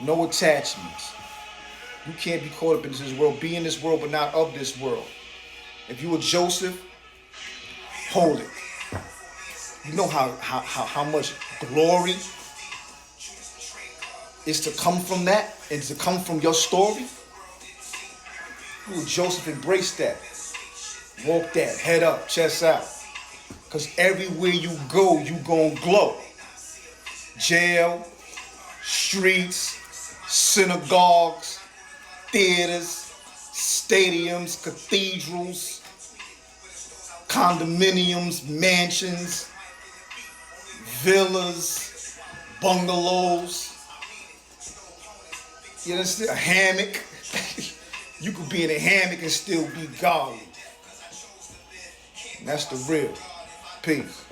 No attachments. You can't be caught up in this world. Be in this world, but not of this world. If you were Joseph, hold it. You know how much glory is to come from that and to come from your story? You were Joseph, embrace that. Walk that, head up, chest out. Because everywhere you go, you gonna glow. Jail, streets, synagogues, theaters, stadiums, cathedrals, condominiums, mansions, villas, bungalows. You understand? A hammock. You could be in a hammock and still be godly. And that's the real. Peace.